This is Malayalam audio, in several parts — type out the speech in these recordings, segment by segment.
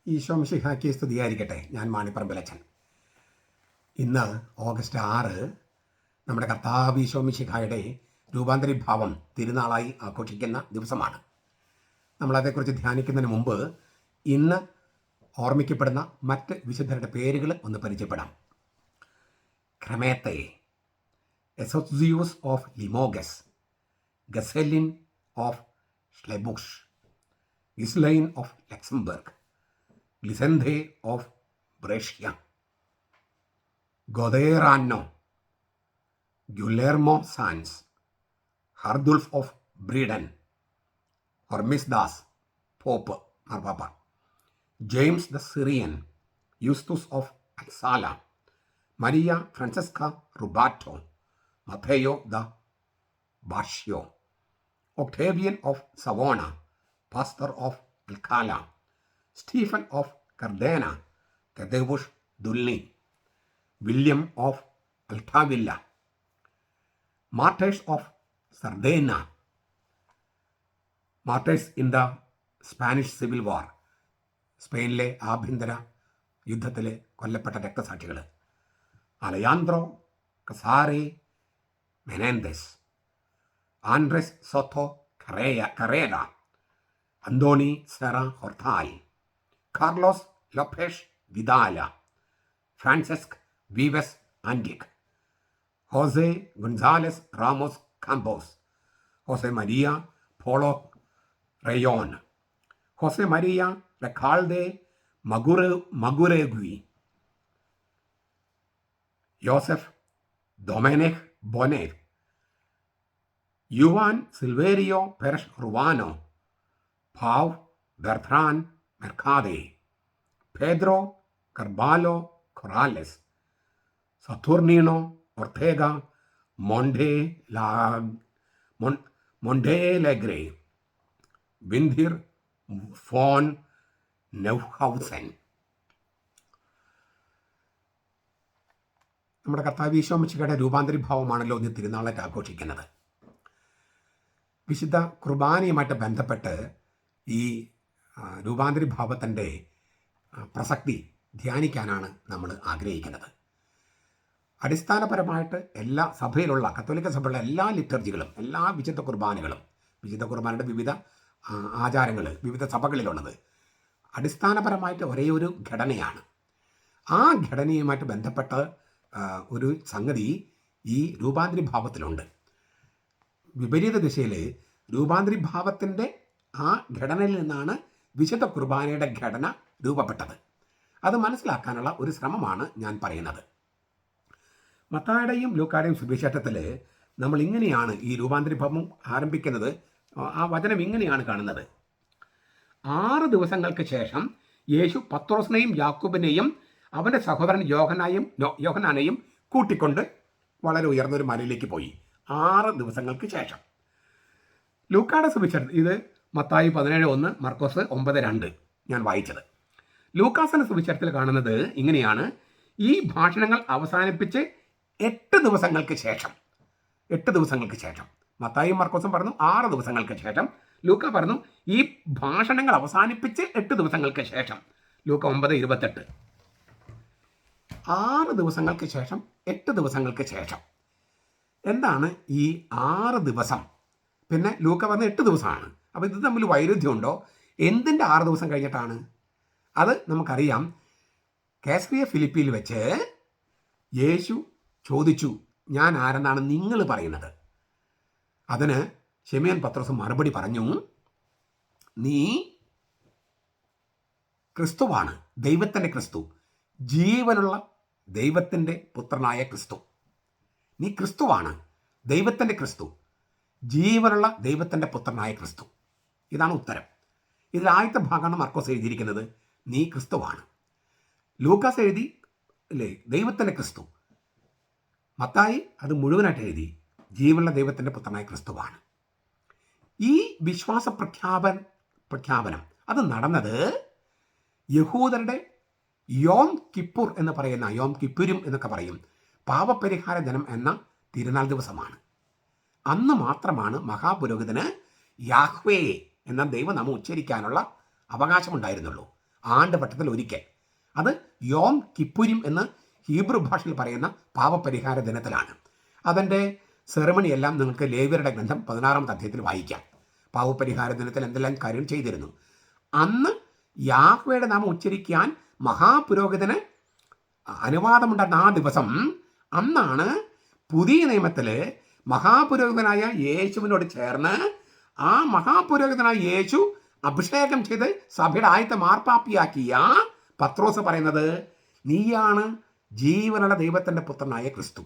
ഈശോ മിശിഹായ്ക്ക് സ്തുതിയായിരിക്കട്ടെ. ഞാൻ മാണിപ്പറമ്പിലച്ചൻ. ഇന്ന് ഓഗസ്റ്റ് 6 നമ്മുടെ കർത്താവ് ഈശോ മിശിഹായുടെ രൂപാന്തരീഭാവം തിരുനാളായി ആഘോഷിക്കുന്ന ദിവസമാണ്. നമ്മളതേക്കുറിച്ച് ധ്യാനിക്കുന്നതിന് മുമ്പ് ഇന്ന് ഓർമ്മിക്കപ്പെടുന്ന മറ്റ് വിശുദ്ധരുടെ പേരുകൾ ഒന്ന് പരിചയപ്പെടാം. ക്രമേത്തെ, എസോസിയൂസ് of Limoges, Gezelin of Schlebusch, Ghislain of Luxembourg, Glisente of Brescia, ഗൊദേറാനോ, Guillermo Sanz, Hardulph of Breedon, Hormisdas pope മാർപ്പാപ്പ, James the Syrian, Justus of Alcala, Maria Francesca Rubatto, Matteo the Bascio, Octavian of Savona, Pastor of Alcala, Stephen of Cardena, Tadeusz Dulny, William of Altavilla, martyrs of Cardena, martyrs in the Spanish civil war, സ്പെയിനിലെ ആഭ്യന്തര യുദ്ധത്തിൽ കൊല്ലപ്പെട്ട രക്തസാക്ഷികൾ, Alejandro Casare Menendez, Andrés സോത്തോ Carrera, Antoni Serra Hortal, Carlos Lopez Vidal, Francesc Vives ആൻഡിക്, Jose Gonzalez Ramos Campos, Jose Maria Polo Rayon, Jose Maria Recalde Magurregui, Josep Domenech Bonet, Juan Silverio Perez Ruano, Pau Bertran Mercade, Pedro Carballo Corrales, Saturnino Ortega Montealegre, വിൻധിർ ഫോൺ നെഹ്ഹൗസൻ. നമ്മുടെ കർത്താവ് ഈശോ മിശിഹായുടെ രൂപാന്തരീഭാവമാണല്ലോ ഇന്ന് തിരുനാളായിട്ട് ആഘോഷിക്കുന്നത്. വിശുദ്ധ കുർബാനയുമായിട്ട് ബന്ധപ്പെട്ട് ഈ രൂപാന്തരീഭാവത്തിൻ്റെ പ്രസക്തി ധ്യാനിക്കാനാണ് നമ്മൾ ആഗ്രഹിക്കുന്നത്. അടിസ്ഥാനപരമായിട്ട് എല്ലാ സഭയിലുള്ള കത്തോലിക്ക സഭയിലുള്ള എല്ലാ ലിറ്റർജികളും, എല്ലാ വിശുദ്ധ കുർബാനകളും, വിശുദ്ധ കുർബാനയുടെ വിവിധ ആചാരങ്ങൾ വിവിധ സഭകളിലുള്ളത് അടിസ്ഥാനപരമായിട്ട് ഒരേ ഒരു ഘടനയാണ്. ആ ഘടനയുമായിട്ട് ബന്ധപ്പെട്ട ഒരു സംഗതി ഈ രൂപാന്തരീഭാവത്തിലുണ്ട്. വിപരീത ദിശയിൽ രൂപാന്തരീഭാവത്തിൻ്റെ ആ ഘടനയിൽ നിന്നാണ് വിശുദ്ധ കുർബാനയുടെ ഘടന രൂപപ്പെട്ടത്. അത് മനസ്സിലാക്കാനുള്ള ഒരു ശ്രമമാണ് ഞാൻ പറയുന്നത്. മത്തായിയുടെയും ലൂക്കായുടെയും സുവിശേഷത്തിൽ നമ്മൾ ഇങ്ങനെയാണ് ഈ രൂപാന്തരീഭാവം ആരംഭിക്കുന്നത്. ആ വചനം ഇങ്ങനെയാണ് കാണുന്നത്: 6 ദിവസങ്ങൾക്ക് ശേഷം യേശു പത്രോസിനെയും യാക്കോബിനെയും അവൻ്റെ സഹോദരൻ യോഹന്നാനെയും കൂട്ടിക്കൊണ്ട് വളരെ ഉയർന്നൊരു മലയിലേക്ക് പോയി. 6 ദിവസങ്ങൾക്ക് ശേഷം. ലൂക്കായുടെ സുവിശേഷം ഇത് മത്തായി 17:1, മർക്കോസ് 9:2 ഞാൻ വായിച്ചത്. ലൂക്കാസിന്റെ സുവിശേഷത്തിൽ കാണുന്നത് ഇങ്ങനെയാണ്: ഈ ഭാഷണങ്ങൾ അവസാനിപ്പിച്ച് 8 ദിവസങ്ങൾക്ക് ശേഷം. 8 ദിവസങ്ങൾക്ക് ശേഷം. മത്തായിയും മർക്കോസും പറഞ്ഞു 6 ദിവസങ്ങൾക്ക് ശേഷം. ലൂക്ക പറഞ്ഞു ഈ ഭാഷണങ്ങൾ അവസാനിപ്പിച്ച് 8 ദിവസങ്ങൾക്ക് ശേഷം. ലൂക്ക 9:28. 6 ദിവസങ്ങൾക്ക് ശേഷം, 8 ദിവസങ്ങൾക്ക് ശേഷം. എന്താണ് ഈ 6 ദിവസം? പിന്നെ ലൂക്ക പറഞ്ഞ 8 ദിവസമാണ്. അപ്പോൾ ഇത് തമ്മിൽ വൈരുദ്ധ്യമുണ്ടോ? എന്തിൻ്റെ 6 ദിവസം കഴിഞ്ഞിട്ടാണ്? അത് നമുക്കറിയാം. കാസ്രിയ ഫിലിപ്പിയിൽ വെച്ച് യേശു ചോദിച്ചു, ഞാൻ ആരെന്നാണ് നിങ്ങൾ പറയുന്നത്? അതിന് ശിമയോൻ പത്രോസ് മറുപടി പറഞ്ഞു, നീ ക്രിസ്തുവാണ്, ദൈവത്തിൻ്റെ ക്രിസ്തു, ജീവനുള്ള ദൈവത്തിൻ്റെ പുത്രനായ ക്രിസ്തു. നീ ക്രിസ്തുവാണ്, ദൈവത്തിൻ്റെ ക്രിസ്തു, ജീവനുള്ള ദൈവത്തിൻ്റെ പുത്രനായ ക്രിസ്തു. ഇതാണ് ഉത്തരം. ഇതിൽ ആദ്യത്തെ ഭാഗമാണ് മർക്കോസ് എഴുതിയിരിക്കുന്നത്, നീ ക്രിസ്തുവാണ്. ലൂക്കാസ് എഴുതി അല്ലേ ദൈവത്തിൻ്റെ ക്രിസ്തു. മത്തായി അത് മുഴുവനായിട്ട് എഴുതി, ജീവനുള്ള ദൈവത്തിൻ്റെ പുത്രനായ ക്രിസ്തുവാണ്. ഈ വിശ്വാസ പ്രഖ്യാപനം അത് നടന്നത് യഹൂദരുടെ യോം കിപ്പുർ എന്ന് പറയുന്ന, യോം കിപ്പുരും എന്നൊക്കെ പറയും, പാപപരിഹാര ദിനം എന്ന തിരുനാൾ ദിവസമാണ്. അന്ന് മാത്രമാണ് മഹാപുരോഹിതന് യാഹ്വേ എന്ന ദൈവനാമം ഉച്ചരിക്കാനുള്ള അവകാശമുണ്ടായിരുന്നുള്ളൂ. ആണ്ടുവട്ടത്തിൽ ഒരിക്കൽ. അത് യോം കിപ്പുരിം എന്ന് ഹീബ്രു ഭാഷയിൽ പറയുന്ന പാപപരിഹാര ദിനത്തിലാണ്. അതിൻ്റെ സെറമണി എല്ലാം നിങ്ങൾക്ക് ലേവ്യരുടെ ഗ്രന്ഥം 16-ാമത്തെ അധ്യായത്തിൽ വായിക്കാം. പാപപരിഹാര ദിനത്തിൽ എന്തെല്ലാം കാര്യം ചെയ്തിരുന്നു. അന്ന് യാഹ്വയുടെ നാമം ഉച്ചരിക്കാൻ മഹാപുരോഹിതന് അനുവാദമുണ്ടായിരുന്ന ആ ദിവസം, അന്നാണ് പുതിയ നിയമത്തിൽ മഹാപുരോഹിതനായ യേശുവിനോട് ചേർന്ന് ആ മഹാപുരോഹിതനായ യേശു അഭിഷേകം ചെയ്ത് സഭയുടെ ആദ്യത്തെ മാർപ്പാപ്പിയാക്കിയ പത്രോസ് പറയുന്നത്, നീയാണ് ജീവനുള്ള ദൈവത്തിൻ്റെ പുത്രനായ ക്രിസ്തു.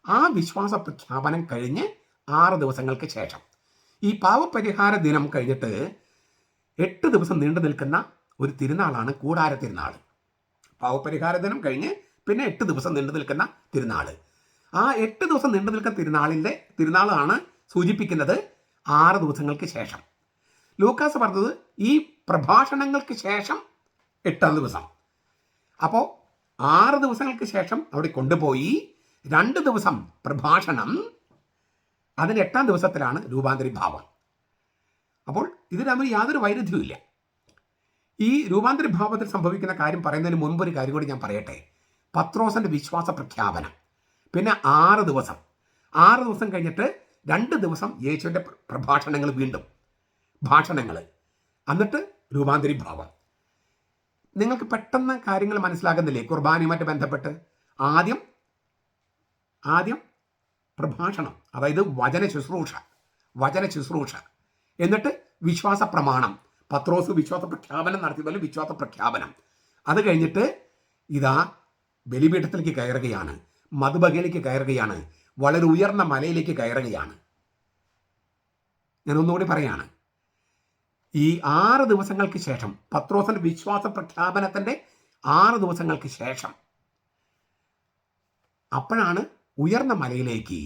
ആ വിശ്വാസ പ്രഖ്യാപനം കഴിഞ്ഞ് 6 ദിവസങ്ങൾക്ക് ശേഷം ഈ പാവപരിഹാര ദിനം കഴിഞ്ഞിട്ട് 8 ദിവസം നീണ്ടു നിൽക്കുന്ന ഒരു തിരുനാളാണ് കൂടാര തിരുനാൾ. പാവപരിഹാര ദിനം കഴിഞ്ഞ് പിന്നെ 8 ദിവസം നീണ്ടു നിൽക്കുന്ന തിരുനാൾ. ആ 8 ദിവസം നീണ്ടു നിൽക്കുന്ന തിരുനാളാണ് സൂചിപ്പിക്കുന്നത് 6 ദിവസങ്ങൾക്ക് ശേഷം. ലൂക്കാസ് പറഞ്ഞത് ഈ പ്രഭാഷണങ്ങൾക്ക് ശേഷം 8-ാം ദിവസം. അപ്പോൾ 6 ദിവസങ്ങൾക്ക് ശേഷം അവിടെ കൊണ്ടുപോയി 2 ദിവസം പ്രഭാഷണം, അതിന് 8-ാം ദിവസത്തിലാണ് രൂപാന്തരീഭാവം. അപ്പോൾ ഇത് തമ്മിൽ യാതൊരു വൈരുദ്ധ്യവുമില്ല. ഈ രൂപാന്തരീഭാവത്തിൽ സംഭവിക്കുന്ന കാര്യം പറയുന്നതിന് മുൻപ് ഒരു കാര്യം കൂടി ഞാൻ പറയട്ടെ. പത്രോസിൻ്റെ വിശ്വാസ പ്രഖ്യാപനം, പിന്നെ 6 ദിവസം കഴിഞ്ഞിട്ട് 2 ദിവസം യേശുവിൻ്റെ പ്രഭാഷണങ്ങൾ, വീണ്ടും ഭാഷണങ്ങൾ, എന്നിട്ട് രൂപാന്തരീഭാവം. നിങ്ങൾക്ക് പെട്ടെന്ന് കാര്യങ്ങൾ മനസ്സിലാകുന്നില്ലേ കുർബാനയുമായിട്ട് ബന്ധപ്പെട്ട്? ആദ്യം പ്രഭാഷണം, അതായത് വചന ശുശ്രൂഷ, എന്നിട്ട് വിശ്വാസ പ്രമാണം. പത്രോസ് വിശ്വാസ പ്രഖ്യാപനം നടത്തിയതുപോലെ വിശ്വാസ പ്രഖ്യാപനം. അത് കഴിഞ്ഞിട്ട് ഇതാ ബലിപീഠത്തിലേക്ക് കയറുകയാണ്, മധുബകയിലേക്ക് കയറുകയാണ്, വളരെ ഉയർന്ന മലയിലേക്ക് കയറുകയാണ്. ഞാൻ ഒന്നുകൂടി പറയാണ്, ഈ 6 ദിവസങ്ങൾക്ക് ശേഷം, പത്രോസിന്റെ വിശ്വാസ പ്രഖ്യാപനത്തിന്റെ 6 ദിവസങ്ങൾക്ക് ശേഷം, അപ്പോഴാണ് ഉയർന്ന മലയിലേക്ക്,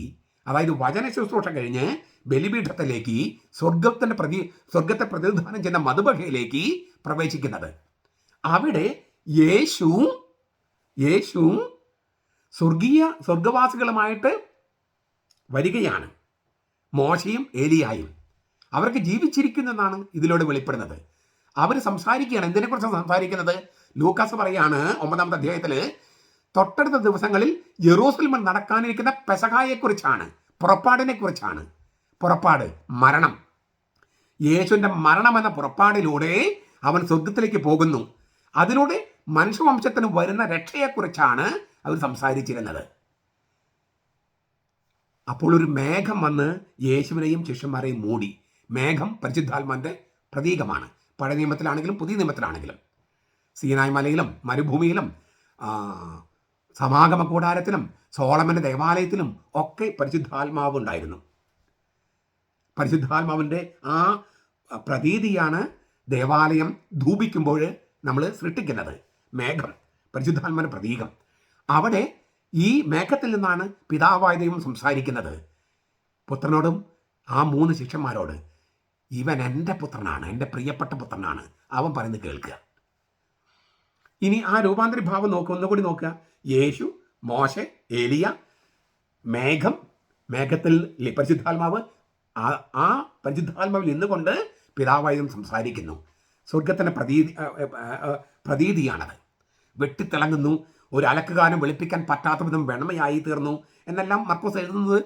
അതായത് വചന ശുശ്രൂഷ കഴിഞ്ഞ് ബലിപീഠത്തിലേക്ക്, സ്വർഗത്തെ പ്രതിനിധാനം ചെയ്യുന്ന മധുബകയിലേക്ക് പ്രവേശിക്കുന്നത്. അവിടെ യേശു സ്വർഗവാസികളുമായിട്ട് വരികയാണ്. മോശയും ഏലിയായും അവർക്ക് ജീവിച്ചിരിക്കുന്നതാണ് ഇതിലൂടെ വെളിപ്പെടുന്നത്. അവർ സംസാരിക്കുകയാണ്. എന്തിനെക്കുറിച്ചാണ് സംസാരിക്കുന്നത്? ലൂക്കാസ് പറയാണ് 9-ാമത്തെ അധ്യായത്തിൽ, തൊട്ടടുത്ത ദിവസങ്ങളിൽ യെരൂസലേമിൽ നടക്കാനിരിക്കുന്ന പെസഹായെക്കുറിച്ചാണ്, പുറപ്പാടിനെ കുറിച്ചാണ്. പുറപ്പാട്, മരണം. യേശുവിൻ്റെ മരണം എന്ന പുറപ്പാടിലൂടെ അവൻ സ്വർഗത്തിലേക്ക് പോകുന്നു. അതിലൂടെ മനുഷ്യവംശത്തിന് വരുന്ന രക്ഷയെക്കുറിച്ചാണ് അവർ സംസാരിച്ചിരുന്നത്. അപ്പോൾ ഒരു മേഘം വന്ന് യേശുവിനെയും ശിഷ്യന്മാരെയും മൂടി. മേഘം പരിശുദ്ധാത്മാവിൻ്റെ പ്രതീകമാണ്. പഴയ നിയമത്തിലാണെങ്കിലും പുതിയ നിയമത്തിലാണെങ്കിലും. സീനായ് മലയിലും മരുഭൂമിയിലും സമാഗമ കൂടാരത്തിലും സോളമന്റെ ദേവാലയത്തിലും ഒക്കെ പരിശുദ്ധാത്മാവ് ഉണ്ടായിരുന്നു. പരിശുദ്ധാത്മാവിൻ്റെ ആ പ്രതീതിയാണ് ദേവാലയം ധൂപിക്കുമ്പോൾ നമ്മൾ സൃഷ്ടിക്കുന്നത്. മേഘം പരിശുദ്ധാത്മാവിൻ്റെ പ്രതീകം. അവിടെ ഈ മേഘത്തിൽ നിന്നാണ് പിതാവായ ദൈവം സംസാരിക്കുന്നത് പുത്രനോടും ആ 3 ശിഷ്യന്മാരോട്. ഇവൻ എൻ്റെ പുത്രനാണ്, എൻ്റെ പ്രിയപ്പെട്ട പുത്രനാണ്, അവൻ പറയുന്നത് കേൾക്കുക. ഇനി ആ രൂപാന്തരി ഭാവം ഒന്നുകൂടി നോക്കുക. യേശു, മോശെ, ഏലിയ, മേഘത്തിൽ പരിശുദ്ധാത്മാവ്, ആ പരിശുദ്ധാത്മാവിൽ നിന്നുകൊണ്ട് പിതാവായും സംസാരിക്കുന്നു. സ്വർഗത്തിൻ്റെ പ്രതീതിയാണത്. വെട്ടിത്തിളങ്ങുന്നു, ഒരു അലക്കുകാരനും വെളുപ്പിക്കാൻ പറ്റാത്ത വിധം വെണ്മയായി തീർന്നു എന്നെല്ലാം മർക്കോസ് എഴുതുന്നത്.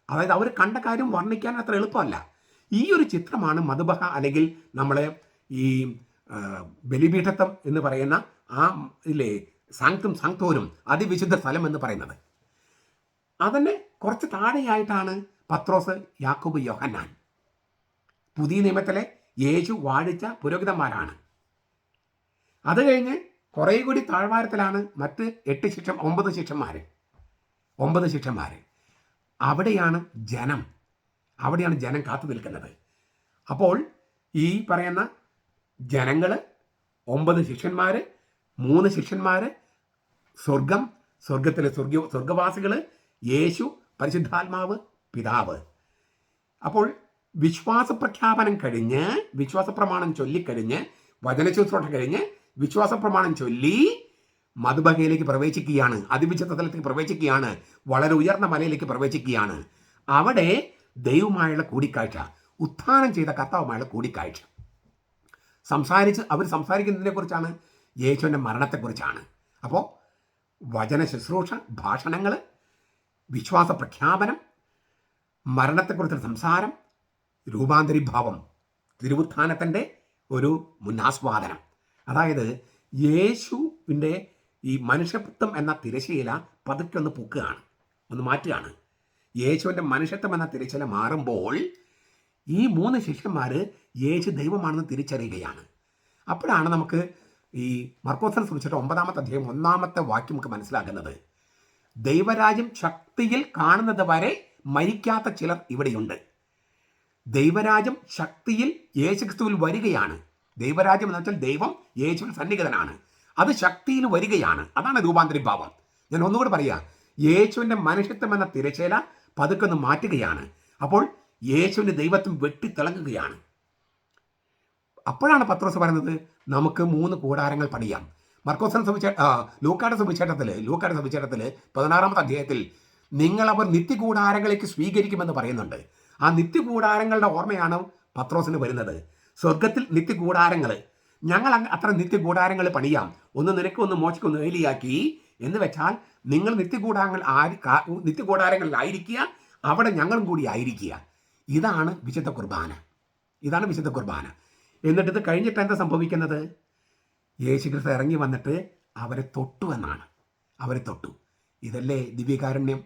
അതായത് അവർ കണ്ട കാര്യം വർണ്ണിക്കാൻ അത്ര എളുപ്പമല്ല. ഈ ഒരു ചിത്രമാണ് മധുബഹ, അല്ലെങ്കിൽ നമ്മളെ ഈ ബലിപീഠത്വം എന്ന് പറയുന്ന സാങ്ക്തും സാങ്ക്തോരും, അതിവിശുദ്ധ സ്ഥലം എന്ന് പറയുന്നത്. അതിന് കുറച്ച് താഴെയായിട്ടാണ് പത്രോസ്, യാക്കോബ്, യോഹന്നാൻ. പുതിയ നിയമത്തിലെ യേശു വാഴിച്ച പുരോഹിതന്മാരാണ്. അത് കഴിഞ്ഞ് കുറേ കൂടി താഴ്വാരത്തിലാണ് മറ്റ് 9 ശിഷ്യന്മാർ. അവിടെയാണ് ജനം കാത്തു നിൽക്കുന്നത്. അപ്പോൾ ഈ പറയുന്ന ജനങ്ങൾ, 9 ശിഷ്യന്മാർ, 3 ശിഷ്യന്മാർ, സ്വർഗത്തിലെ സ്വർഗവാസികൾ, യേശു, പരിശുദ്ധാത്മാവ്, പിതാവ്. അപ്പോൾ വിശ്വാസപ്രഖ്യാപനം കഴിഞ്ഞ്, വിശ്വാസപ്രമാണം ചൊല്ലിക്കഴിഞ്ഞ്, വചനശുശ്രൂഷ കഴിഞ്ഞ് വിശ്വാസപ്രമാണം ചൊല്ലി മധുബകയിലേക്ക് പ്രവേശിക്കുകയാണ്, അതിവിശുദ്ധ സ്ഥലത്തേക്ക് പ്രവേശിക്കുകയാണ്, വളരെ ഉയർന്ന മലയിലേക്ക് പ്രവേശിക്കുകയാണ്. അവിടെ ദൈവവുമായുള്ള കൂടിക്കാഴ്ച, ഉത്ഥാനം ചെയ്ത കർത്താവുമായുള്ള കൂടിക്കാഴ്ച. അവർ സംസാരിക്കുന്നതിനെ കുറിച്ചാണ്, യേശുവിൻ്റെ മരണത്തെക്കുറിച്ചാണ്. അപ്പോൾ വചന ശുശ്രൂഷ, ഭാഷണങ്ങൾ, വിശ്വാസ പ്രഖ്യാപനം, മരണത്തെക്കുറിച്ചുള്ള സംസാരം, രൂപാന്തരീഭാവം, തിരുവുത്ഥാനത്തിൻ്റെ ഒരു മുന്നാസ്വാദനം. അതായത് യേശുവിൻ്റെ ഈ മനുഷ്യത്വം എന്ന തിരശ്ശീല പതുക്കെ ഒന്ന് പൊക്കുകയാണ്, ഒന്ന് മാറ്റുകയാണ്. യേശുവിൻ്റെ മനുഷ്യത്വം എന്ന തിരശ്ശീല മാറുമ്പോൾ ഈ 3 ശിഷ്യന്മാർ യേശു ദൈവമാണെന്ന് തിരിച്ചറിയുകയാണ്. അപ്പോഴാണ് നമുക്ക് ഈ മർക്കോസിനെ സുവിശേഷം 9-ാമത്തെ അധ്യായം 1-ാമത്തെ വാക്യം നമുക്ക് മനസ്സിലാക്കുന്നത്, ദൈവരാജ്യം ശക്തിയിൽ കാണുന്നത് വരെ മരിക്കാത്ത ചിലർ ഇവിടെയുണ്ട്. ദൈവരാജ്യം ശക്തിയിൽ യേശുക്രിസ്തുവിൽ വരികയാണ്. ദൈവരാജ്യം എന്ന് വെച്ചാൽ ദൈവം യേശുവിൽ സന്നിഹിതനാണ്, അത് ശക്തിയിൽ വരികയാണ്. അതാണ് രൂപാന്തരീഭാവം. ഞാൻ ഒന്നുകൂടെ പറയാം, യേശുവിൻ്റെ മനുഷ്യത്വം എന്ന തിരശ്ശീല പതുക്കൊന്ന് മാറ്റുകയാണ്. അപ്പോൾ യേശുവിൻ്റെ ദൈവത്വം വെട്ടിത്തിളങ്ങുകയാണ്. അപ്പോഴാണ് പത്രോസ് പറയുന്നത്, നമുക്ക് 3 കൂടാരങ്ങൾ പണിയാം. ലൂക്കായുടെ സുവിശേഷത്തിൽ 16-ാമത്തെ അധ്യായത്തിൽ നിങ്ങളവർ നിത്യകൂടാരങ്ങളിലേക്ക് സ്വീകരിക്കുമെന്ന് പറയുന്നുണ്ട്. ആ നിത്യകൂടാരങ്ങളുടെ ഓർമ്മയാണ് പത്രോസിന് വരുന്നത്. സ്വർഗത്തിൽ നിത്യകൂടാരങ്ങൾ, ഞങ്ങൾ അത്ര നിത്യകൂടാരങ്ങൾ പണിയാം, ഒന്ന് നിനക്ക്, ഒന്ന് മോശയ്ക്ക്, ഒന്ന് ഏലിയാക്കി എന്ന് വെച്ചാൽ നിങ്ങൾ നിത്യകൂടാരങ്ങളിലായിരിക്കുക, അവിടെ ഞങ്ങളും കൂടി ആയിരിക്കുക. ഇതാണ് വിശുദ്ധ കുർബാന. എന്നിട്ട് ഇത് കഴിഞ്ഞിട്ട് എന്താ സംഭവിക്കുന്നത്? യേശുക്രിസ്തു ഇറങ്ങി വന്നിട്ട് അവരെ തൊട്ടു എന്നാണ്. അവരെ തൊട്ടു. ഇതല്ലേ ദിവ്യകാരുണ്യം?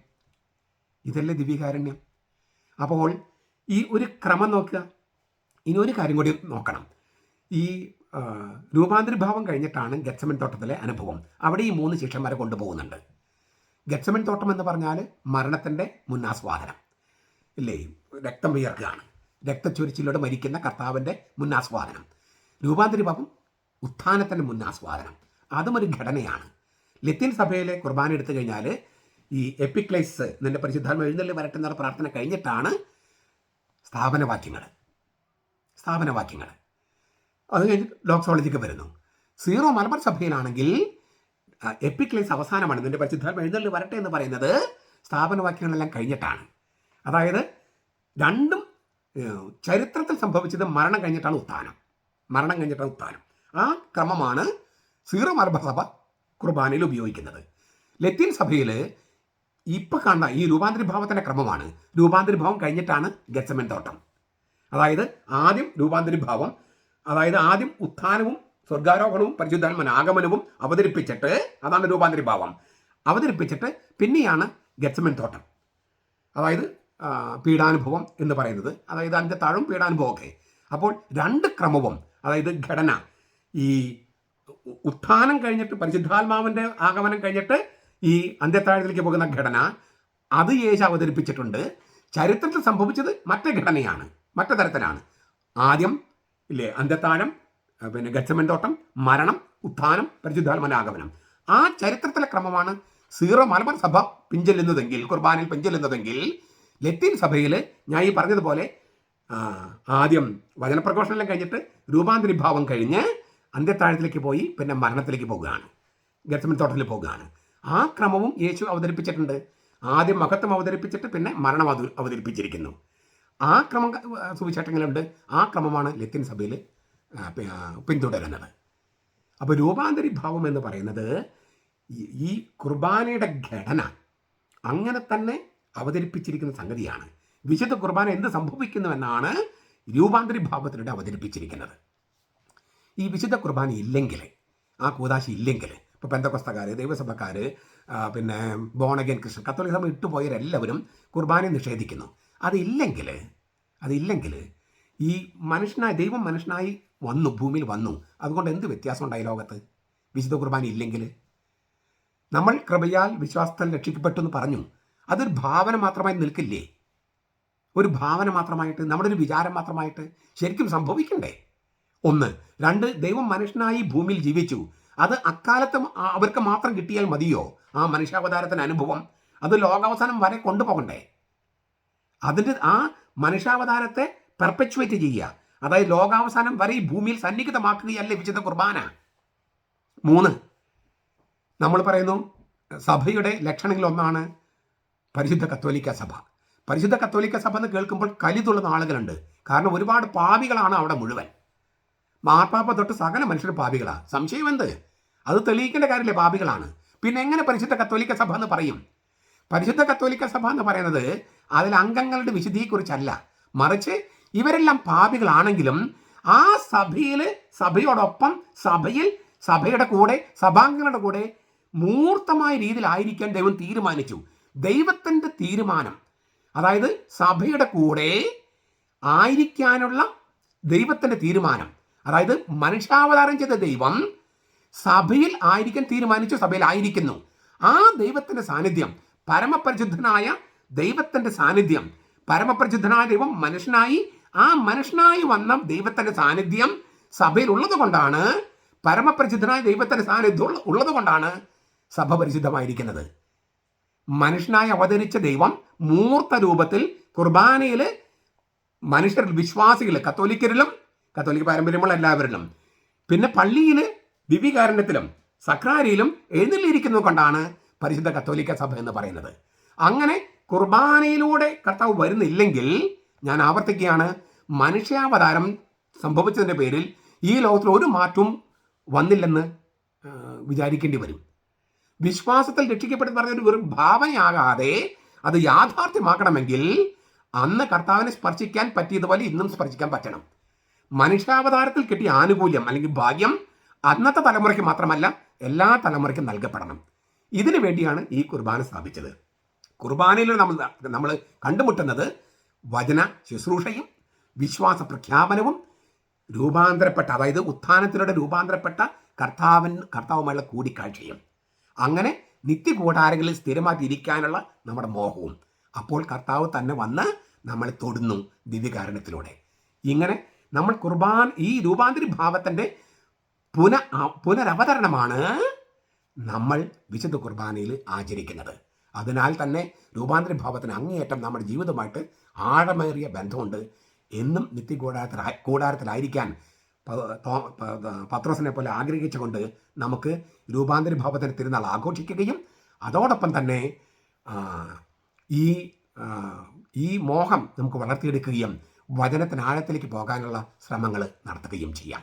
അപ്പോൾ ഈ ഒരു ക്രമം നോക്കുക. ഇനി ഒരു കാര്യം കൂടി നോക്കണം. ഈ രൂപാന്തരീഭാവം കഴിഞ്ഞിട്ടാണ് ഗെത്സമൻ തോട്ടത്തിലെ അനുഭവം. അവിടെ ഈ 3 ശിഷ്യന്മാരെ കൊണ്ടുപോകുന്നുണ്ട്. ഗെത്സമൻ തോട്ടം എന്ന് പറഞ്ഞാൽ മരണത്തിൻ്റെ മുന്നാസ്വാദനം ഇല്ലേ? രക്തം വിയർക്കുകയാണ്, രക്തച്ചൊരിച്ചിലൂടെ മരിക്കുന്ന കർത്താവിൻ്റെ മുന്നാസ്വാദനം. രൂപാന്തരീഭാവം ഉത്ഥാനത്തിൻ്റെ മുന്നാസ്വാദനം, അതും ഒരു ഘടനയാണ്. ലത്തീൻ സഭയിലെ കുർബാന എടുത്തു കഴിഞ്ഞാൽ ഈ എപ്പിക്ലേസ്, നിന്റെ പരിശുദ്ധാത്മ എഴുന്നള്ളി വരട്ടെ എന്നുള്ള പ്രാർത്ഥന കഴിഞ്ഞിട്ടാണ് സ്ഥാപനവാക്യങ്ങൾ. അത് കഴിഞ്ഞ് ഡോക്സോളജിക്ക് വരുന്നു. സീറോ മലബാർ സഭയിലാണെങ്കിൽ എപ്പിക്ലേസ് അവസാനമാണ്. നിന്റെ പരിശുദ്ധാത്മ എഴുന്നള്ളി വരട്ടെ എന്ന് പറയുന്നത് സ്ഥാപനവാക്യങ്ങളെല്ലാം കഴിഞ്ഞിട്ടാണ്. അതായത് രണ്ടും ചരിത്രത്തിൽ സംഭവിച്ചത് മരണം കഴിഞ്ഞിട്ടാണ് ഉത്ഥാനം. ആ ക്രമമാണ് സീറോ മലബാർ സഭ കുർബാനയിൽ ഉപയോഗിക്കുന്നത്. ലത്തീൻ സഭയിൽ ഇപ്പം കാണുന്ന ഈ രൂപാന്തരീഭാവത്തിൻ്റെ ക്രമമാണ്. രൂപാന്തരീഭാവം കഴിഞ്ഞിട്ടാണ് ഗെത്സമൻ തോട്ടം. അതായത് ആദ്യം രൂപാന്തരീഭാവം, അതായത് ആദ്യം ഉത്ഥാനവും സ്വർഗാരോഹണവും പരിശുദ്ധാത്മ ആഗമനവും അവതരിപ്പിച്ചിട്ട്, അതാണ് രൂപാന്തരീഭാവം. അവതരിപ്പിച്ചിട്ട് പിന്നെയാണ് ഗെത്സമൻ തോട്ടം, അതായത് പീഡാനുഭവം എന്ന് പറയുന്നത്. അതായത് അതിൻ്റെ താഴും പീഡാനുഭവമൊക്കെ. അപ്പോൾ 2 ക്രമവും, അതായത് ഘടന, ഈ ഉത്ഥാനം കഴിഞ്ഞിട്ട് പരിശുദ്ധാത്മാവിൻ്റെ ആഗമനം കഴിഞ്ഞിട്ട് ഈ അന്ത്യത്താഴത്തിലേക്ക് പോകുന്ന ഘടന, അത് യേശു അവതരിപ്പിച്ചിട്ടുണ്ട്. ചരിത്രത്തിൽ സംഭവിച്ചത് മറ്റേ ഘടനയാണ്, മറ്റേ തരത്തിലാണ്. ആദ്യം ഇല്ലേ അന്ത്യത്താഴം, പിന്നെ ഗെത്സമൻ തോട്ടം, മരണം, ഉത്ഥാനം, പരിശുദ്ധാത്മാവിൻ്റെ ആഗമനം. ആ ചരിത്രത്തിലെ ക്രമമാണ് സീറോ മലബാർ സഭ പിഞ്ചെല്ലുന്നതെങ്കിൽ, കുർബാനയിൽ പിഞ്ചെല്ലുന്നതെങ്കിൽ, ലത്തീൻ സഭയിൽ ഞാൻ ഈ പറഞ്ഞതുപോലെ ആദ്യം വചനപ്രഘോഷണമെല്ലാം കഴിഞ്ഞിട്ട് രൂപാന്തരീഭാവം കഴിഞ്ഞ് അന്ത്യത്താഴത്തിലേക്ക് പോയി പിന്നെ മരണത്തിലേക്ക് പോകുകയാണ്, ഗെത്സമൻ തോട്ടത്തിൽ പോകുകയാണ്. ആ ക്രമവും യേശു അവതരിപ്പിച്ചിട്ടുണ്ട്. ആദ്യം മഹത്വം അവതരിപ്പിച്ചിട്ട് പിന്നെ മരണം അവതരിപ്പിച്ചിരിക്കുന്നു. ആ ക്രമം സുവിശേഷങ്ങളുണ്ട്. ആ ക്രമമാണ് ലത്തീൻ സഭയിൽ പിന്തുടരുന്നത്. അപ്പോൾ രൂപാന്തരീഭാവം എന്ന് പറയുന്നത് ഈ കുർബാനയുടെ ഘടന അങ്ങനെ തന്നെ അവതരിപ്പിച്ചിരിക്കുന്ന സംഗതിയാണ്. വിശുദ്ധ കുർബാന എന്ത് സംഭവിക്കുന്നുവെന്നാണ് രൂപാന്തരീഭാവത്തിലൂടെ അവതരിപ്പിച്ചിരിക്കുന്നത്. ഈ വിശുദ്ധ കുർബാന ഇല്ലെങ്കിൽ, ആ കൂദാശ ഇല്ലെങ്കിൽ, ഇപ്പോൾ പെന്തക്കോസ്തക്കാർ, ദൈവസഭക്കാർ, പിന്നെ ബോൺ അഗൈൻ ക്രിസ്ത്യൻ, കത്തോലിക്ക സഭ ഇട്ടുപോയവരെല്ലാവരും കുർബാന നിഷേധിക്കുന്നു. അതില്ലെങ്കിൽ ഈ ദൈവം മനുഷ്യനായി വന്നു, ഭൂമിയിൽ വന്നു. അതുകൊണ്ട് എന്ത് വ്യത്യാസം ഉണ്ടായി ലോകത്ത്? വിശുദ്ധ കുർബാന ഇല്ലെങ്കിൽ നമ്മൾ കൃപയാൽ വിശ്വാസത്താൽ രക്ഷിക്കപ്പെട്ടു എന്ന് പറഞ്ഞു. അതൊരു ഭാവന മാത്രമായി നിൽക്കില്ലേ? ഒരു ഭാവന മാത്രമായിട്ട്, നമ്മുടെ ഒരു വിചാരം മാത്രമായിട്ട് ശരിക്കും സംഭവിക്കണ്ടേ? 1. 2, ദൈവം മനുഷ്യനായി ഭൂമിയിൽ ജീവിച്ചു. അത് അക്കാലത്ത് അവർക്ക് മാത്രം കിട്ടിയാൽ മതിയോ? ആ മനുഷ്യാവതാരത്തിൻ്റെ അനുഭവം അത് ലോകാവസാനം വരെ കൊണ്ടുപോകണ്ടേ? അതിൻ്റെ ആ മനുഷ്യാവതാരത്തെ പെർപ്പച്വേറ്റ് ചെയ്യുക, അതായത് ലോകാവസാനം വരെ ഈ ഭൂമിയിൽ സന്നിഹിതമാക്കുകയല്ലേ വിശുദ്ധ കുർബാന. 3, നമ്മൾ പറയുന്നു സഭയുടെ ലക്ഷണങ്ങളിലൊന്നാണ് പരിശുദ്ധ കത്തോലിക്ക സഭ. പരിശുദ്ധ കത്തോലിക്ക സഭ എന്ന് കേൾക്കുമ്പോൾ കലി തുള്ളുന്ന ആളുകളുണ്ട്. കാരണം ഒരുപാട് പാപികളാണ് അവിടെ മുഴുവൻ. മാർപ്പാപ്പ തൊട്ട് സകല മനുഷ്യർ പാപികളാണ്. സംശയം എന്ത്? അത് തെളിയിക്കേണ്ട കാര്യമില്ലേ, പാപികളാണ്. പിന്നെ എങ്ങനെ പരിശുദ്ധ കത്തോലിക്ക സഭ എന്ന് പറയും? പരിശുദ്ധ കത്തോലിക്ക സഭ എന്ന് പറയുന്നത് അതിൽ അംഗങ്ങളുടെ വിശുദ്ധിയെക്കുറിച്ചല്ല, മറിച്ച് ഇവരെല്ലാം പാപികളാണെങ്കിലും ആ സഭയോടൊപ്പം സഭയുടെ കൂടെ സഭാംഗങ്ങളുടെ കൂടെ മൂർത്തമായ രീതിയിലായിരിക്കാൻ ദൈവം തീരുമാനിച്ചു. ദൈവത്തിൻ്റെ തീരുമാനം, അതായത് സഭയുടെ കൂടെ ആയിരിക്കാനുള്ള ദൈവത്തിൻ്റെ തീരുമാനം, അതായത് മനുഷ്യാവതാരം ചെയ്ത ദൈവം സഭയിൽ ആയിരിക്കാൻ തീരുമാനിച്ചു, സഭയിൽ ആയിരിക്കുന്നു. ആ ദൈവത്തിൻ്റെ സാന്നിധ്യം, പരമപരിശുദ്ധനായ ദൈവത്തിൻ്റെ സാന്നിധ്യം, പരമപരിശുദ്ധനായ ദൈവം മനുഷ്യനായി, ആ മനുഷ്യനായി വന്ന ദൈവത്തിൻ്റെ സാന്നിധ്യം സഭയിൽ ഉള്ളത് കൊണ്ടാണ്, പരമപരിശുദ്ധനായ ദൈവത്തിൻ്റെ സാന്നിധ്യം ഉള്ളത് കൊണ്ടാണ് സഭ പരിശുദ്ധമായിരിക്കുന്നത്. മനുഷ്യനായി അവതരിച്ച ദൈവം മൂർത്ത രൂപത്തിൽ കുർബാനയിൽ മനുഷ്യരിൽ, വിശ്വാസികൾ, കത്തോലിക്ക പാരമ്പര്യമുള്ള എല്ലാവരിലും, പിന്നെ പള്ളിയിൽ ദിവ്യകാരുണ്യത്തിലും സക്രാരിയിലും എഴുന്നള്ളിയിരിക്കുന്നത് കൊണ്ടാണ് പരിശുദ്ധ കത്തോലിക്ക സഭ എന്ന് പറയുന്നത്. അങ്ങനെ കുർബാനയിലൂടെ കർത്താവ് വരുന്നില്ലെങ്കിൽ, ഞാൻ ആവർത്തിക്കുകയാണ്, മനുഷ്യാവതാരം സംഭവിച്ചതിൻ്റെ പേരിൽ ഈ ലോകത്തിൽ ഒരു മാറ്റവും വന്നില്ലെന്ന് വിചാരിക്കേണ്ടി വരും. വിശ്വാസത്തിൽ രക്ഷിക്കപ്പെട്ടെന്ന് പറഞ്ഞൊരു വെറും ഭാവനയാകാതെ അത് യാഥാർത്ഥ്യമാക്കണമെങ്കിൽ അന്ന് കർത്താവിനെ സ്പർശിക്കാൻ പറ്റിയതുപോലെ ഇന്നും സ്പർശിക്കാൻ പറ്റണം. മനുഷ്യാവതാരത്തിൽ കിട്ടിയ ആനുകൂല്യം അല്ലെങ്കിൽ ഭാഗ്യം അന്നത്തെ തലമുറയ്ക്ക് മാത്രമല്ല, എല്ലാ തലമുറയ്ക്കും നൽകപ്പെടണം. ഇതിനു വേണ്ടിയാണ് ഈ കുർബാന സ്ഥാപിച്ചത്. കുർബാനയിൽ നമ്മൾ കണ്ടുമുട്ടുന്നത് വചന ശുശ്രൂഷയും വിശ്വാസ പ്രഖ്യാപനവും രൂപാന്തരപ്പെട്ട, അതായത് ഉത്ഥാനത്തിലൂടെ രൂപാന്തരപ്പെട്ട കർത്താവുമായുള്ള കൂടിക്കാഴ്ചയും, അങ്ങനെ നിത്യകൂടാരങ്ങളിൽ സ്ഥിരമായിട്ട് ഇരിക്കാനുള്ള നമ്മുടെ മോഹവും. അപ്പോൾ കർത്താവ് തന്നെ വന്ന് നമ്മളെ തൊടുന്നു ദിവ്യകാരുണ്യത്തിലൂടെ. ഇങ്ങനെ നമ്മൾ ഈ രൂപാന്തരി ഭാവത്തിൻ്റെ പുനരവതരണമാണ് നമ്മൾ വിശുദ്ധ കുർബാനയിൽ ആചരിക്കുന്നത്. അതിനാൽ തന്നെ രൂപാന്തരി ഭാവത്തിന് അങ്ങേയറ്റം നമ്മുടെ ജീവിതമായിട്ട് ആഴമേറിയ ബന്ധമുണ്ട്. എന്നും കൂടാരത്തിലായിരിക്കാൻ പത്രോസിനെ പോലെ ആഗ്രഹിച്ചുകൊണ്ട് നമുക്ക് രൂപാന്തരി ഭാവത്തിന് തിരുനാൾ ആഘോഷിക്കുകയും അതോടൊപ്പം തന്നെ ഈ മോഹം നമുക്ക് വളർത്തിയെടുക്കുകയും വചനത്തിന് ആഴത്തിലേക്ക് പോകാനുള്ള ശ്രമങ്ങൾ നടത്തുകയും ചെയ്യാം.